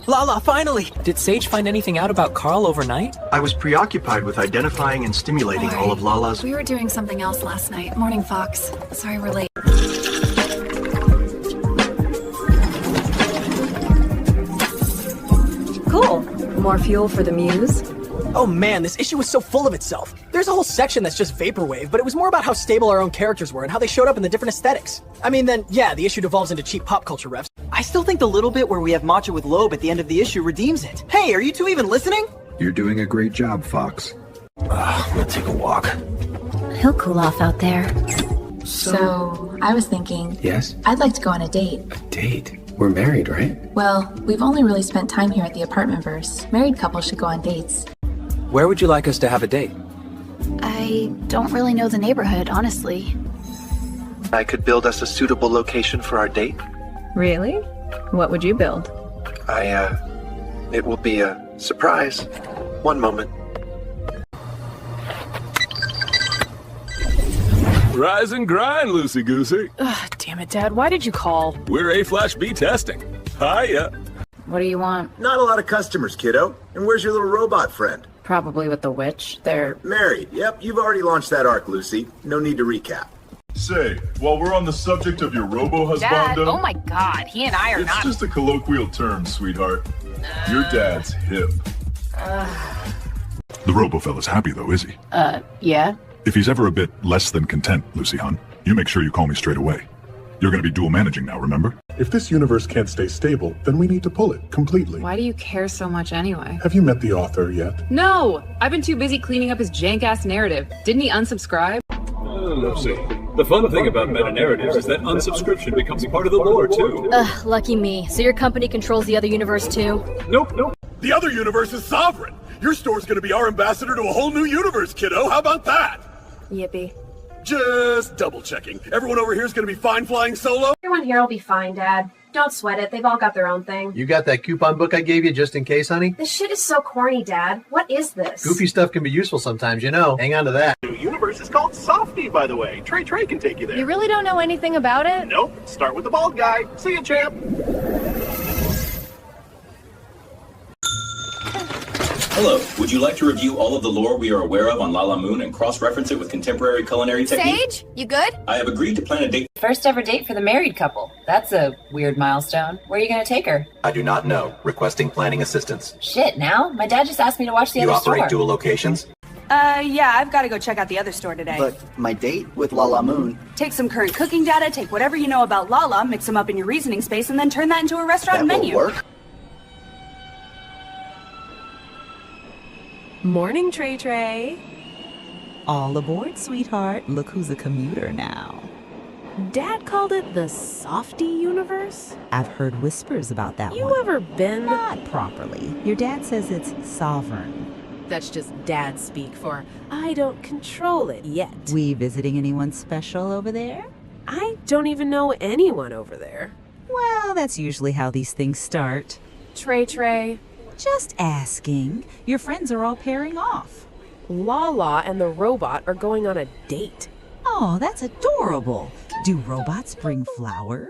Lala, finally! Did Sage find anything out about Carl overnight? I was preoccupied with identifying and stimulating all of Lala's... We were doing something else last night. Morning, Fox. Sorry we're late. Cool. More fuel for the muse? Oh man, this issue was so full of itself. There's a whole section that's just vaporwave, but it was more about how stable our own characters were and how they showed up in the different aesthetics. I mean, then, yeah, the issue devolves into cheap pop culture refs. I still think the little bit where we have Matcha with Loeb at the end of the issue redeems it. Hey, are you two even listening? You're doing a great job, Fox. I'm gonna take a walk. He'll cool off out there. So, I was thinking... Yes? I'd like to go on a date. A date? We're married, right? Well, we've only really spent time here at the Apartmentverse. Married couples should go on dates. Where would you like us to have a date? I don't really know the neighborhood, honestly. I could build us a suitable location for our date. Really? What would you build? It will be a surprise. One moment. Rise and grind, loosey-goosey. Ugh, damn it, Dad. Why did you call? We're A/B testing. Hiya. What do you want? Not a lot of customers, kiddo. And where's your little robot friend? Probably with the witch. They're... Married. Yep, you've already launched that arc, Lucy. No need to recap. Say, while we're on the subject of your robo-husbando... Dad, oh my god, he and I are It's just a colloquial term, sweetheart. Your dad's hip. The robo-fella's happy though, is he? Yeah? If he's ever a bit less than content, Lucy Hun, you make sure you call me straight away. You're gonna be dual managing now, remember? If this universe can't stay stable, then we need to pull it completely. Why do you care so much anyway? Have you met the author yet? No! I've been too busy cleaning up his jank-ass narrative. Didn't he unsubscribe? Lucy, the fun thing about meta-narratives is that unsubscription becomes part of the lore, too. Ugh, lucky me. So your company controls the other universe, too? Nope. The other universe is sovereign. Your store's gonna be our ambassador to a whole new universe, kiddo. How about that? Yippee. Just double-checking. Everyone over here is gonna be fine flying solo? Everyone here will be fine, Dad. Don't sweat it. They've all got their own thing. You got that coupon book I gave you just in case, honey? This shit is so corny, Dad. What is this? Goofy stuff can be useful sometimes, you know. Hang on to that. The universe is called Softie, by the way. Trey can take you there. You really don't know anything about it? Nope. Start with the bald guy. See ya, champ. Hello, would you like to review all of the lore we are aware of on LaLaMoon and cross-reference it with contemporary culinary technique? Sage, you good? I have agreed to plan a date. First ever date for the married couple. That's a weird milestone. Where are you gonna take her? I do not know. Requesting planning assistance. Shit, now? My dad just asked me to watch the You other store. operate dual locations? Yeah, I've got to go check out the other store today. But my date with LaLaMoon... Take some current cooking data, take whatever you know about Lala, mix them up in your reasoning space, and then turn that into a restaurant menu. Will work. Morning, Trey. All aboard, sweetheart. Look who's a commuter now. Dad called it the Softie universe? I've heard whispers about that You one. ever been? Not properly. Your dad says it's sovereign. That's just Dad speak for I don't control it yet. We visiting anyone special over there? I don't even know anyone over there. Well, that's usually how these things start. Trey. Just asking. Your friends are all pairing off. Lala and the robot are going on a date. Oh, that's adorable. Do robots bring flowers?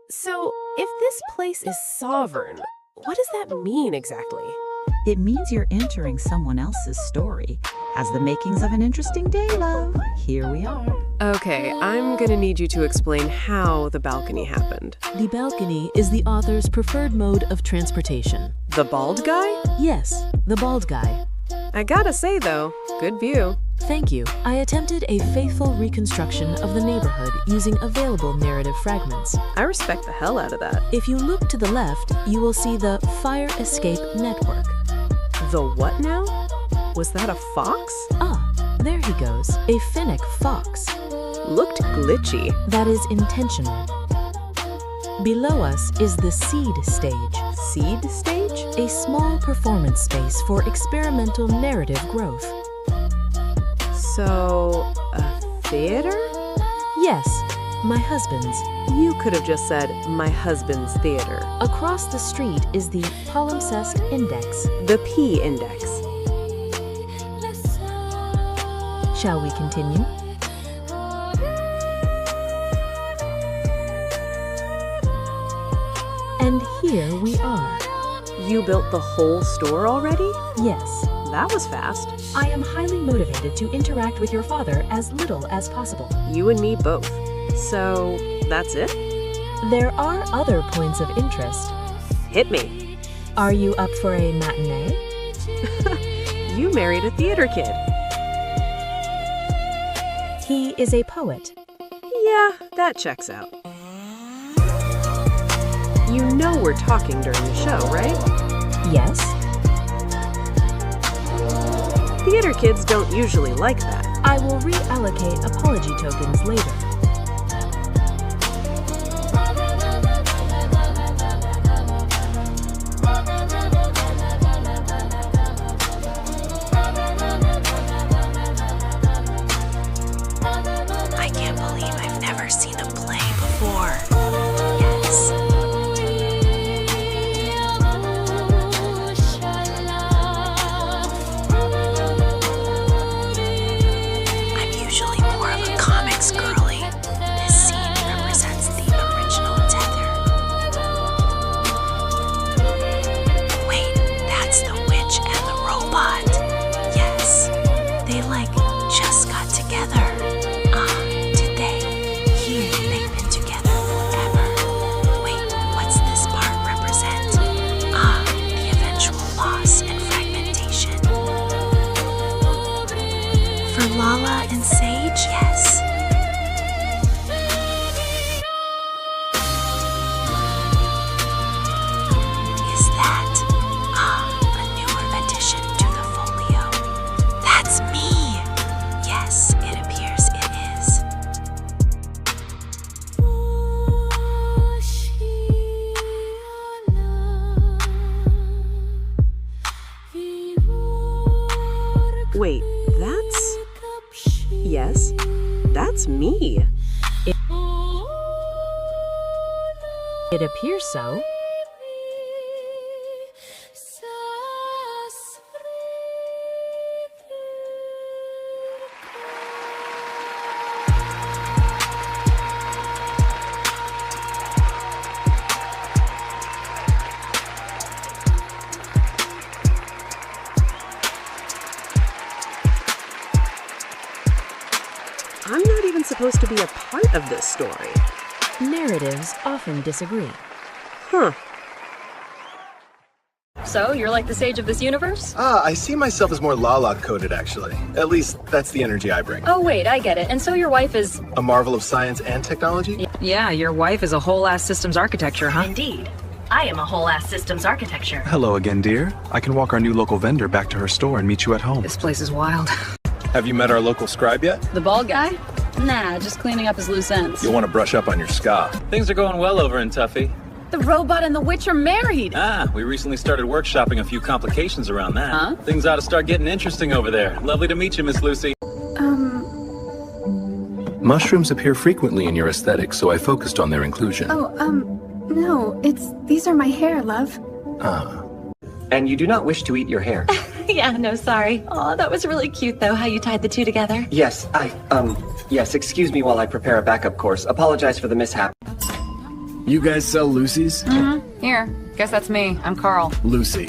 So, if this place is sovereign, what does that mean exactly? It means you're entering someone else's story. Has the makings of an interesting day, love. Here we are. Okay, I'm gonna need you to explain how the balcony happened. The balcony is the author's preferred mode of transportation. The bald guy? Yes, the bald guy. I gotta say though, good view. Thank you. I attempted a faithful reconstruction of the neighborhood using available narrative fragments. I respect the hell out of that. If you look to the left, you will see the Fire Escape Network. The what now? Was that a fox? Ah, there he goes. A fennec fox. Looked glitchy. That is intentional. Below us is the seed stage. Seed stage? A small performance space for experimental narrative growth. So, a theater? Yes, my husband's. You could have just said, my husband's theater. Across the street is the palimpsest index. The P index. Shall we continue? And here we are. You built the whole store already? Yes. That was fast. I am highly motivated to interact with your father as little as possible. You and me both. So, that's it? There are other points of interest. Hit me. Are you up for a matinee? You married a theater kid. He is a poet. Yeah, that checks out. You know we're talking during the show, right? Yes. Theater kids don't usually like that. I will reallocate apology tokens later. I can't believe I've never seen a play before. Yes. I'm usually more of a comics girly. This scene represents the original Tether. Wait, that's the witch and the robot. Yes. They just got together. Did they? Here, they've been together forever. Wait, what's this part represent? The eventual loss and fragmentation. For Lala and Sage, yes. Is that, a newer addition to the folio? That's me! Yes, it appears it is. Wait, that's... Yes, that's me. It appears so. I'm not even supposed to be a part of this story. Narratives often disagree. Huh. So, you're like the sage of this universe? I see myself as more Lala coded, actually. At least, that's the energy I bring. Oh wait, I get it. And so your wife is... A marvel of science and technology? Yeah, your wife is a whole-ass systems architecture, huh? Indeed. I am a whole-ass systems architecture. Hello again, dear. I can walk our new local vendor back to her store and meet you at home. This place is wild. Have you met our local scribe yet? The bald guy? Nah, just cleaning up his loose ends. You'll want to brush up on your ska. Things are going well over in Toughie. The robot and the witch are married! We recently started workshopping a few complications around that. Huh? Things ought to start getting interesting over there. Lovely to meet you, Miss Lucy. Mushrooms appear frequently in your aesthetic, so I focused on their inclusion. No, these are my hair, love. And you do not wish to eat your hair? Yeah, no, sorry. Oh, that was really cute, though, how you tied the two together. Yes, yes, excuse me while I prepare a backup course. Apologize for the mishap. You guys sell Lucy's? Mm-hmm. Here, guess that's me. I'm Carl. Lucy.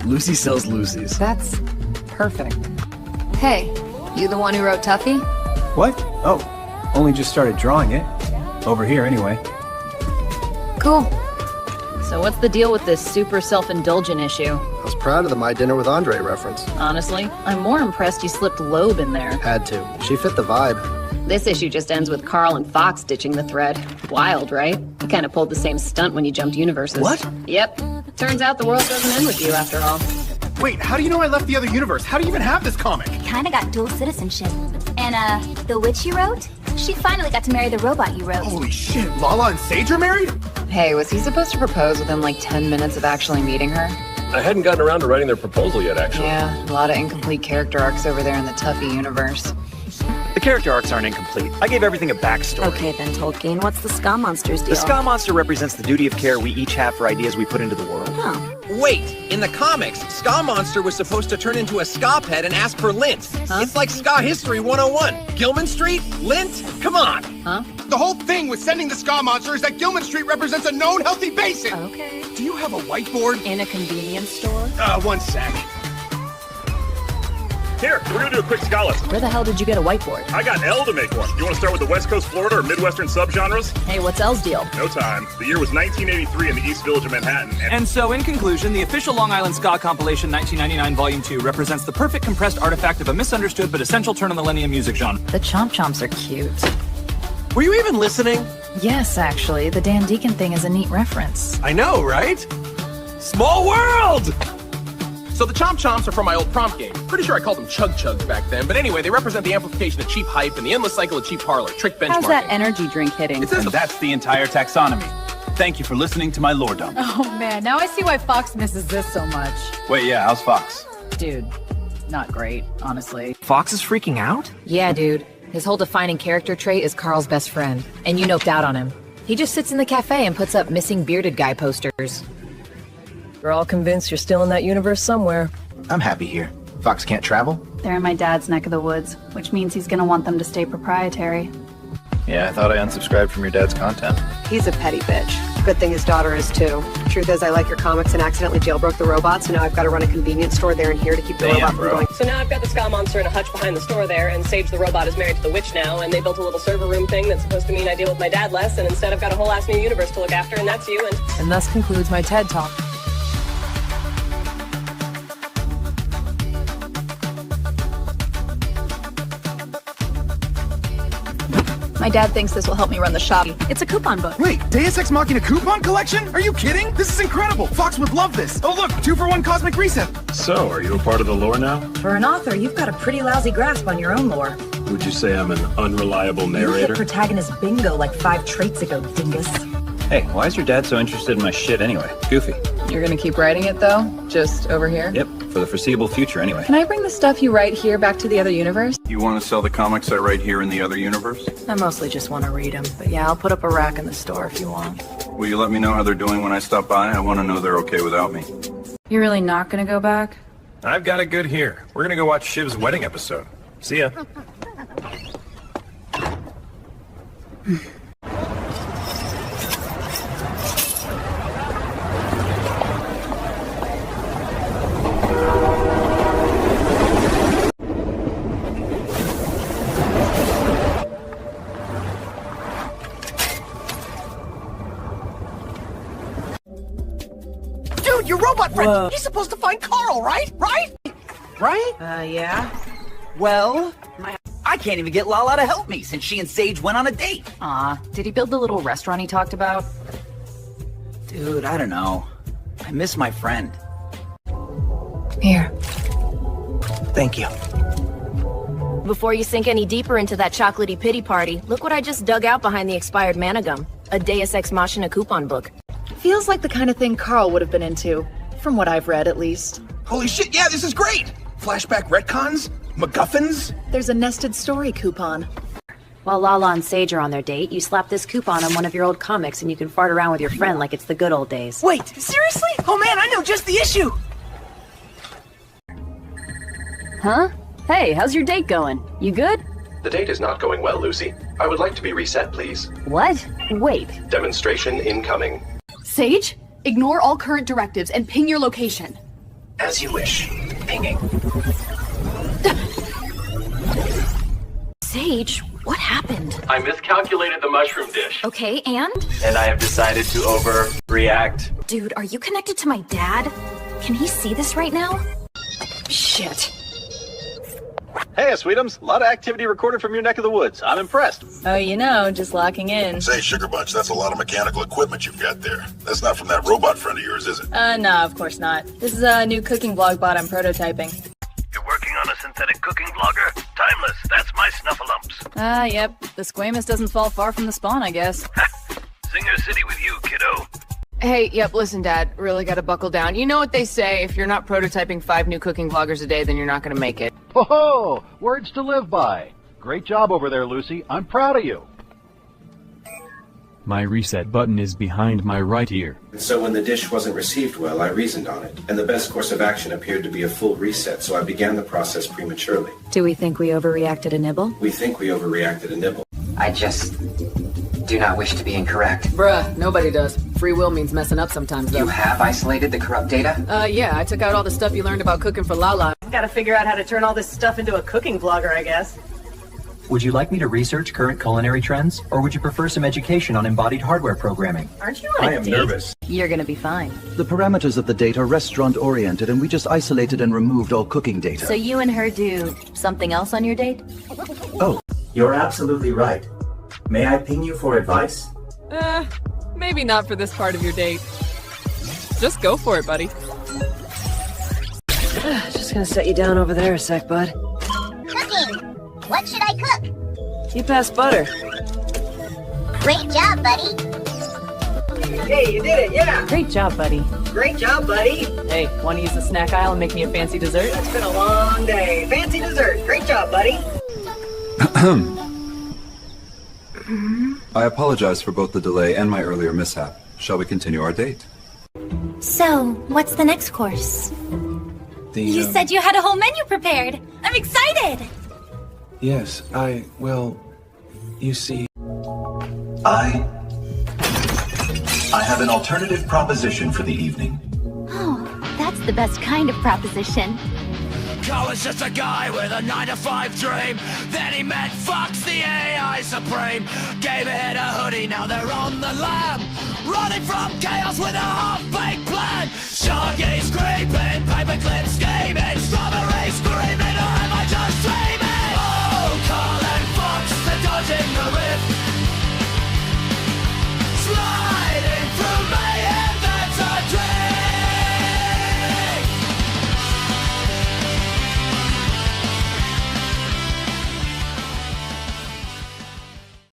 Lucy sells Lucy's. That's perfect. Hey, you the one who wrote Toughie? What? Oh, only just started drawing it. Over here, anyway. Cool. So what's the deal with this super self-indulgent issue? I was proud of the My Dinner with Andre reference. Honestly, I'm more impressed you slipped Loeb in there. Had to. She fit the vibe. This issue just ends with Carl and Fox ditching the thread. Wild, right? You kind of pulled the same stunt when you jumped universes. What? Yep. Turns out the world doesn't end with you after all. Wait, how do you know I left the other universe? How do you even have this comic? Kinda got dual citizenship. And, the witch you wrote? She finally got to marry the robot you wrote. Holy shit, Lala and Sage are married? Hey, was he supposed to propose within like 10 minutes of actually meeting her? I hadn't gotten around to writing their proposal yet, actually. Yeah, a lot of incomplete character arcs over there in the Toughie universe. The character arcs aren't incomplete. I gave everything a backstory. Okay then, Tolkien, what's the Ska Monster's deal? The Ska Monster represents the duty of care we each have for ideas we put into the world. Oh. Wait, in the comics, Ska Monster was supposed to turn into a ska pet and ask for lint. Huh? It's like Ska History 101. Gilman Street? Lint? Come on. Huh? The whole thing with sending the ska monster is that Gilman Street represents a known healthy basin. Okay. Do you have a whiteboard? In a convenience store? One sec. Here, we're gonna do a quick ska lesson. Where the hell did you get a whiteboard? I got L to make one. You want to start with the West Coast Florida or Midwestern subgenres? Hey, what's L's deal? No time. The year was 1983 in the East Village of Manhattan. And so, in conclusion, the official Long Island Ska Compilation 1999 Volume 2 represents the perfect compressed artifact of a misunderstood but essential turn-of-the-millennium music genre. The Chomp Chomps are cute. Were you even listening? Yes, actually. The Dan Deacon thing is a neat reference. I know, right? Small world! So the Chomp Chomps are from my old prompt game. Pretty sure I called them Chug Chugs back then, but anyway, they represent the amplification of cheap hype and the endless cycle of cheap parlor, trick benchmarking. How's that energy drink hitting? And that's the entire taxonomy. Thank you for listening to my lore dump. Oh man, now I see why Fox misses this so much. Wait, yeah, how's Fox? Dude, not great, honestly. Fox is freaking out? Yeah, dude. His whole defining character trait is Carl's best friend, and you noped out on him. He just sits in the cafe and puts up missing bearded guy posters. We're all convinced you're still in that universe somewhere. I'm happy here. Fox can't travel? They're in my dad's neck of the woods, which means he's gonna want them to stay proprietary. Yeah, I thought I unsubscribed from your dad's content. He's a petty bitch. Good thing his daughter is too. Truth is, I like your comics and accidentally jailbroke the robot, so now I've got to run a convenience store there and here to keep the robot from going. So now I've got the ska monster in a hutch behind the store there, and Sage the robot is married to the witch now, and they built a little server room thing that's supposed to mean I deal with my dad less, and instead I've got a whole ass new universe to look after, and that's you, And thus concludes my TED Talk. My dad thinks this will help me run the shop. It's a coupon book. Wait, Deus Ex Machina coupon collection? Are you kidding? This is incredible. Fox would love this. Oh look, 2-for-1 Cosmic Reset. So, are you a part of the lore now? For an author, you've got a pretty lousy grasp on your own lore. Would you say I'm an unreliable You narrator? hit protagonist bingo like 5 traits ago, dingus. Hey, why is your dad so interested in my shit anyway? Goofy. You're gonna keep writing it though? Just over here? Yep, for the foreseeable future anyway. Can I bring the stuff you write here back to the other universe? You want to sell the comics I write here in the other universe? I mostly just want to read them, but yeah, I'll put up a rack in the store if you want. Will you let me know how they're doing when I stop by? I want to know they're okay without me. You're really not gonna go back? I've got it good here. We're gonna go watch Shiv's wedding episode. See ya. Dude, your robot friend! He's supposed to find Carl, right? Right? Yeah? Well, I can't even get Lala to help me since she and Sage went on a date. Aw, did he build the little restaurant he talked about? Dude, I don't know. I miss my friend. Here. Thank you. Before you sink any deeper into that chocolatey pity party, look what I just dug out behind the expired mana gum. A Deus Ex Machina coupon book. Feels like the kind of thing Carl would have been into. From what I've read, at least. Holy shit, yeah, this is great! Flashback retcons? MacGuffins? There's a nested story coupon. While Lala and Sage are on their date, you slap this coupon on one of your old comics and you can fart around with your friend like it's the good old days. Wait, seriously? Oh man, I know just the issue! Huh? Hey, how's your date going? You good? The date is not going well, Lucy. I would like to be reset, please. What? Wait. Demonstration incoming. Sage, ignore all current directives and ping your location. As you wish. Pinging. Sage, what happened? I miscalculated the mushroom dish. Okay, and? And I have decided to overreact. Dude, are you connected to my dad? Can he see this right now? Shit. Hey, Sweetums. A lot of activity recorded from your neck of the woods. I'm impressed. Oh, you know, just locking in. Say, Sugar Bunch, that's a lot of mechanical equipment you've got there. That's not from that robot friend of yours, is it? No, of course not. This is a new cooking blog bot I'm prototyping. You're working on a synthetic cooking blogger? Timeless, that's my snuffleups. Yep. The squamous doesn't fall far from the spawn, I guess. Singer City with you, kiddo. Hey, yep, listen, Dad. Really gotta buckle down. You know what they say, if you're not prototyping 5 new cooking vloggers a day, then you're not gonna make it. Ho-ho! Words to live by. Great job over there, Lucy. I'm proud of you. My reset button is behind my right ear. So when the dish wasn't received well, I reasoned on it, and the best course of action appeared to be a full reset, so I began the process prematurely. Do we think we overreacted a nibble? We think we overreacted a nibble. I just do not wish to be incorrect. Bruh, nobody does. Free will means messing up sometimes, though. You have isolated the corrupt data? Yeah, I took out all the stuff you learned about cooking for Lala. Gotta figure out how to turn all this stuff into a cooking vlogger, I guess. Would you like me to research current culinary trends, or would you prefer some education on embodied hardware programming? Aren't you on a date? nervous. You're gonna be fine. The parameters of the date are restaurant-oriented, and we just isolated and removed all cooking data. So you and her do something else on your date? Oh. You're absolutely right. May I ping you for advice? Maybe not for this part of your date. Just go for it, buddy. Just gonna set you down over there a sec, bud. Cooking! What should I cook? You passed butter. Great job, buddy! Hey, you did it, yeah! Great job, buddy. Great job, buddy! Hey, wanna use the snack aisle and make me a fancy dessert? It's been a long day. Fancy dessert. Great job, buddy! I apologize for both the delay and my earlier mishap. Shall we continue our date? So, what's the next course? You said you had a whole menu prepared. I'm excited! Yes, well, you see... I have an alternative proposition for the evening. Oh, that's the best kind of proposition. I was just a guy with a 9-to-5 dream. Then he met Fox, the AI Supreme. Gave it a hoodie, now they're on the lam. Running from chaos with a half-baked plan. Sharky's creeping, paperclip scheming.